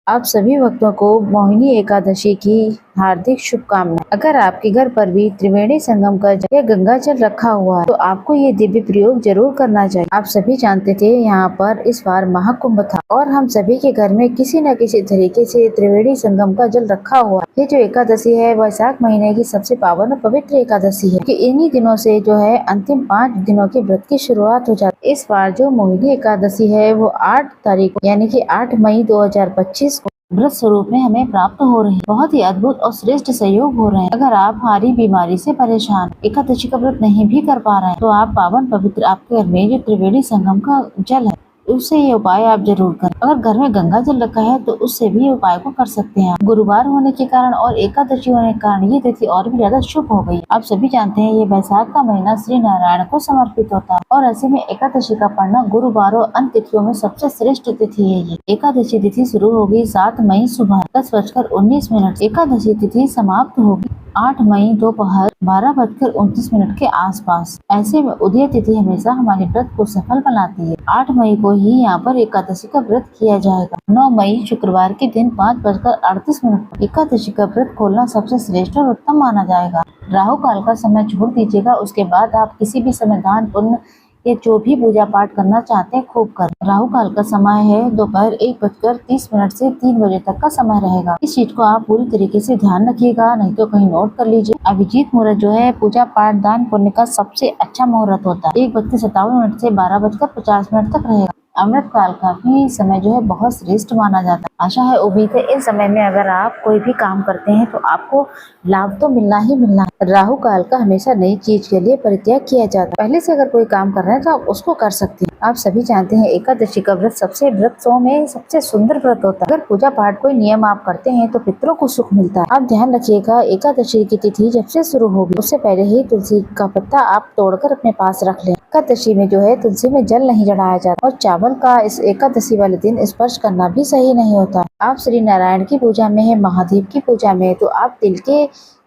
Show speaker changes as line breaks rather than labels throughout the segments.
आप सभी भक्तों को मोहिनी एकादशी की हार्दिक शुभकामनाएं। अगर आपके घर पर भी त्रिवेणी संगम का जल या गंगा जल रखा हुआ है तो आपको ये दिव्य प्रयोग जरूर करना चाहिए। आप सभी जानते थे यहाँ पर इस बार महाकुंभ था और हम सभी के घर में किसी न किसी तरीके से त्रिवेणी संगम का जल रखा हुआ है। ये जो एकादशी है वैशाख महीने की सबसे पावन और पवित्र एकादशी है कि इन्हीं दिनों से जो है अंतिम 5 दिनों के व्रत की शुरुआत हो जाती है। इस बार जो मोहिनी एकादशी है वो 8 तारीख यानी कि 8 मई 2025 व्रत स्वरूप में हमें प्राप्त हो रहे हैं। बहुत ही अद्भुत और श्रेष्ठ सहयोग हो रहे हैं। अगर आप भारी बीमारी से परेशान एकादशी का व्रत नहीं भी कर पा रहे हैं तो आप पावन पवित्र आपके घर में जो त्रिवेणी संगम का जल है उससे ये उपाय आप जरूर करें। अगर घर में गंगा जल रखा है तो उससे भी उपाय को कर सकते हैं। गुरुवार होने के कारण और एकादशी होने के कारण ये तिथि और भी ज्यादा शुभ हो गई। आप सभी जानते हैं ये वैशाख का महीना श्री नारायण को समर्पित होता है और ऐसे में एकादशी का पढ़ना गुरुवार और अन्य तिथियों में सबसे श्रेष्ठ तिथि है। ये एकादशी तिथि शुरू होगी 7 मई सुबह 10:19। एकादशी तिथि समाप्त होगी 8 मई दोपहर 12:29 के आसपास। ऐसे में उदय तिथि हमेशा हमारे व्रत को सफल बनाती है। 8 मई को ही यहाँ पर एकादशी का व्रत किया जाएगा। 9 मई शुक्रवार के दिन 5:38 एकादशी का व्रत खोलना सबसे श्रेष्ठ और उत्तम माना जाएगा। राहु काल का समय छोड़ दीजिएगा, उसके बाद आप किसी भी समय दान पुण्य ये जो भी पूजा पाठ करना चाहते हैं खूब कर। राहु काल का समय है दोपहर 1:30 से 3 बजे तक का समय रहेगा। इस चीज को आप पूरी तरीके से ध्यान रखिएगा, नहीं तो कहीं नोट कर लीजिए। अभिजीत मुहूर्त जो है पूजा पाठ दान पुण्य का सबसे अच्छा मुहूर्त होता है। 1:57 से 12:50 तक रहेगा। अमृत काल का भी समय जो है बहुत श्रेष्ठ माना जाता है। आशा है उम्मीद है इस समय में अगर आप कोई भी काम करते हैं तो आपको लाभ तो मिलना ही मिलना है। राहु काल का हमेशा नई चीज के लिए परित्याग किया जाता है। पहले से अगर कोई काम कर रहे हैं तो आप उसको कर सकते हैं। आप सभी जानते हैं एकादशी का व्रत सबसे व्रतों में सबसे सुंदर व्रत होता है। अगर पूजा पाठ कोई नियम आप करते हैं तो पितरों को सुख मिलता है। आप ध्यान रखिएगा एकादशी की तिथि जब से शुरू होगी उससे पहले ही तुलसी का पत्ता आप तोड़कर अपने पास रख लें। एकादशी में जो है तुलसी में जल नहीं चढ़ाया जाता और चावल का इस एकादशी वाले दिन स्पर्श करना भी सही नहीं होता। आप श्री नारायण की पूजा में है, महादेव की पूजा में है तो आप तिल के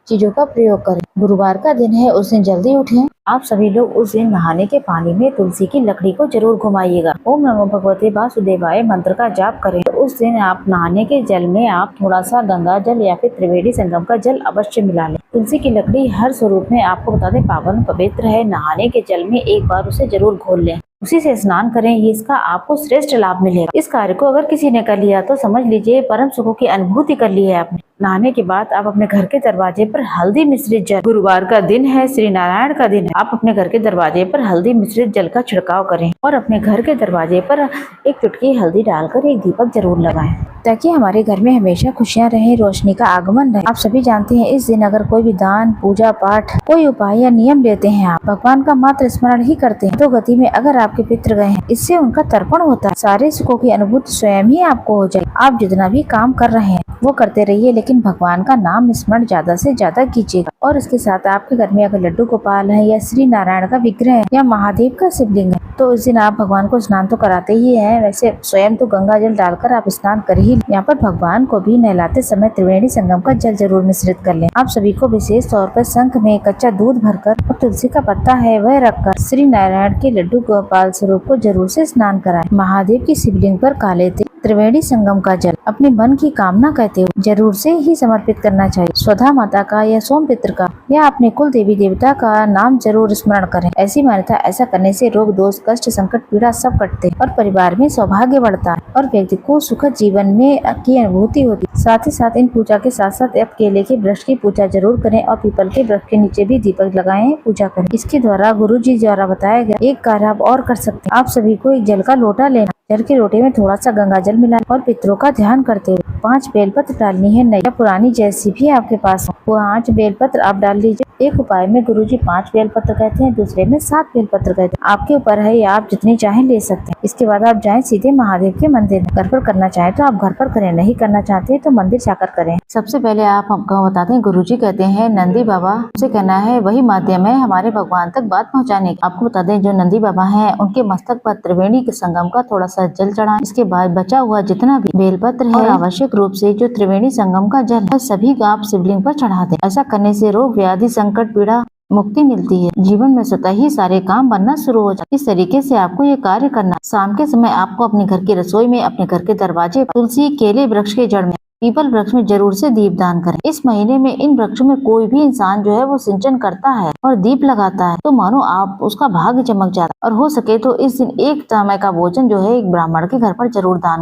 चीजों का प्रयोग करें। गुरुवार का दिन है, उस दिन जल्दी उठें। आप सभी लोग उस दिन नहाने के पानी में तुलसी की लकड़ी को जरूर घुमाइएगा। ओम नमो भगवते वासुदेवाय मंत्र का जाप करें। तो उस दिन आप नहाने के जल में आप थोड़ा सा गंगा जल या फिर त्रिवेणी संगम का जल अवश्य मिला लें। तुलसी की लकड़ी हर स्वरूप में आपको बता दें पावन पवित्र है। नहाने के जल में एक बार उसे जरूर घोल लें, उसी से स्नान करें। ये इसका आपको श्रेष्ठ लाभ मिलेगा। इस कार्य को अगर किसी ने कर लिया तो समझ लीजिए परम सुखों की अनुभूति कर ली है आपने। नहाने के बाद आप अपने घर के दरवाजे पर हल्दी मिश्रित जल, गुरुवार का दिन है, श्री नारायण का दिन है, आप अपने घर के दरवाजे पर हल्दी मिश्रित जल का छिड़काव करें और अपने घर के दरवाजे पर एक चुटकी हल्दी डालकर एक दीपक जरूर लगाएं ताकि हमारे घर में हमेशा खुशियां रहें, रोशनी का आगमन रहे। आप सभी जानते हैं इस दिन अगर कोई भी दान पूजा पाठ कोई उपाय या नियम लेते हैं, आप भगवान का मात्र स्मरण ही करते हैं तो गति में अगर आपके पितृ गए हैं इससे उनका तर्पण होता है। सारे सुखों की अनुभूति स्वयं ही आपको हो जाए। आप जितना भी काम कर रहे हैं वो करते रहिए लेकिन भगवान का नाम स्मरण ज्यादा से ज्यादा कीजिएगा। और इसके साथ आपके घर में अगर लड्डू गोपाल है या श्री नारायण का विग्रह है या महादेव का शिवलिंग है तो उस दिन आप भगवान को स्नान तो कराते ही हैं। वैसे स्वयं तो गंगा जल डालकर आप स्नान कर ही। यहाँ पर भगवान को भी नहलाते समय त्रिवेणी संगम का जल जरूर मिश्रित कर लें। आप सभी को विशेष तौर पर शंख में कच्चा दूध भरकर और तुलसी का पत्ता है वह रखकर श्री नारायण के लड्डू गोपाल स्वरूप को जरूर से स्नान कराएं। महादेव की शिवलिंग पर काले तिल त्रिवेणी संगम का जल अपने मन की कामना कहते हुए जरूर से ही समर्पित करना चाहिए। स्वधा माता का या सोम पित्र का या अपने कुल देवी देवता का नाम जरूर स्मरण करें। ऐसी मान्यता ऐसा करने से रोग दोष कष्ट संकट पीड़ा सब कटते हैं और परिवार में सौभाग्य बढ़ता है और व्यक्ति को सुखद जीवन में की अनुभूति होती है। साथ ही साथ इन पूजा के साथ साथ आप केले के वृक्ष की पूजा जरूर करें और पीपल के वृक्ष के नीचे भी दीपक लगाएं, पूजा करें। इसके द्वारा गुरु जी द्वारा बताया गया एक कार्य आप और कर सकते हैं। आप सभी को एक जल का लोटा लेना, जल के लोटे में थोड़ा सा गंगा जल मिला और पितरों का ध्यान करते हुए 5 बेलपत्र डालनी है, नई या पुरानी जैसी भी आपके पास हो 5 बेलपत्र आप डाल लीजिए। एक उपाय में गुरुजी 5 बेलपत्र कहते हैं, दूसरे में 7 बेलपत्र कहते हैं। आपके ऊपर है या आप जितनी चाहें ले सकते हैं। इसके बाद आप जाएं सीधे महादेव के मंदिर में। घर पर करना चाहे तो आप घर पर करें, नहीं करना चाहते तो मंदिर जाकर करें। सबसे पहले आप हमको बताते हैं गुरुजी कहते हैं नंदी बाबा से कहना है वही माध्यम है हमारे भगवान तक बात पहुँचाने का। आपको बता दें जो नंदी बाबा है उनके मस्तक पर त्रिवेणी के संगम का थोड़ा सा जल चढ़ाएं। इसके बाद बचा हुआ जितना भी बेलपत्र है और आवश्यक रूप से जो त्रिवेणी संगम का जल है सभी आप शिवलिंग पर चढ़ा दें। ऐसा करने से रोग व्याधि संकट पीड़ा मुक्ति मिलती है। जीवन में स्वतः ही सारे काम बनना शुरू हो जाते। इस तरीके से आपको ये कार्य करना। शाम के समय आपको अपने घर की रसोई में, अपने घर के दरवाजे पर, तुलसी, केले वृक्ष के जड़ में, पीपल वृक्ष में जरूर से दीप दान करें। इस महीने में इन वृक्षों में कोई भी इंसान जो है वो सिंचन करता है और दीप लगाता है तो मानो आप उसका भाग्य चमक जाता है। और हो सके तो इस दिन एक समय का भोजन जो है एक ब्राह्मण के घर पर जरूर दान